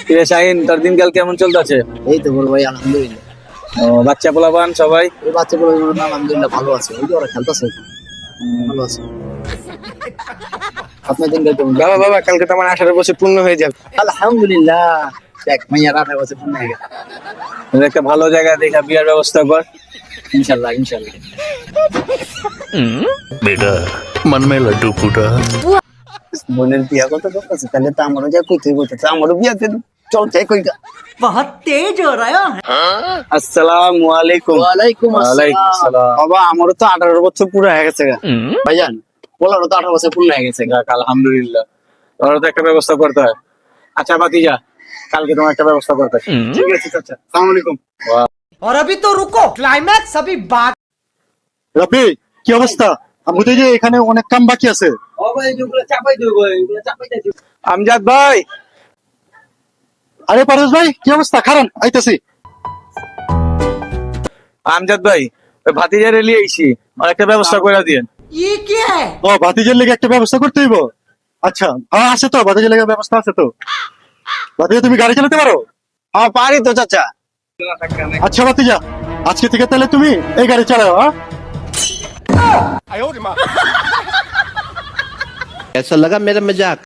কিরে শাহিন, তোর দিনকাল কেমন চলতেছে? এই তো বড় ভাই আলহামদুলিল্লাহ। ও, বাচ্চা পোলাপান সবাই? এই বাচ্চাগুলো আলহামদুলিল্লাহ ভালো আছে, ওই যে ওরা খেলতেছে, ভালো আছে। আপনার দিন কেমন? বাবা বাবা, কালকে তো আমার 18 বছর পূর্ণ হয়ে যাবে। আলহামদুলিল্লাহ। দেখ মাইয়ার 18 বছর পূর্ণ হয়ে গেছে। একটা ভালো জায়গা দেখা বিয়ার ব্যবস্থা কর। ইনশাল্লাহ ইনশাল্লাহ। बेटा मन में लड्डू फूटा। বোনের বিয়া কত করতেছে, তাহলে তো আমারও যা কইতে কইতেছে, আমারও বিয়াতে চল যাই কইটা। আসসালামু আলাইকুম। ওয়ালাইকুম ওয়ালাইকুম আসসালাম। বাবা আমারও তো 18 বছর পুরো হয়ে গেছে গা। ভাইজান পোলারও তো 18 বছর পূর্ণ হয়ে গেছে গা। যাক, আলহামদুলিল্লাহ। তোর তো একটা ব্যবস্থা করতে হয়। আচ্ছা ভাতিজা, কালকে তোমার একটা ব্যবস্থা করতে হয়। ঠিক আছে চাচা, আসসালামু আলাইকুম। और अभी तो रुको, क्लाइमैक्स अभी बाकी। রাফি, কি অবস্থা? আমি তো এই যে এখানে অনেক কাম বাকি আছে। ও ভাই এগুলো চাপাই দিও, এগুলো চাপাই দিও। আমজাদ ভাই, আরে পারস ভাই, কি অবস্থা? খারাপ আইতাছি। আমজাদ ভাই, ওই ভাতিজারে লিয়ে আইছি, আর একটা ব্যবস্থা করে দিয়েন। ये क्या है? ও, ভাতিজের লেগে একটা ব্যবস্থা করতে হইব। আচ্ছা, হ্যাঁ আছে তো, ভাতিজের লেগে ব্যবস্থা আছে তো। ভাতিজা তুমি গাড়ি চালাতে পারো? হ্যাঁ পারি তো চাচা। আচ্ছা ভাতিজা, আজকে থেকে তাহলে তুমি এই গাড়ি চালাও। হ্যাঁ ऐसा लगा मेरा मजाक।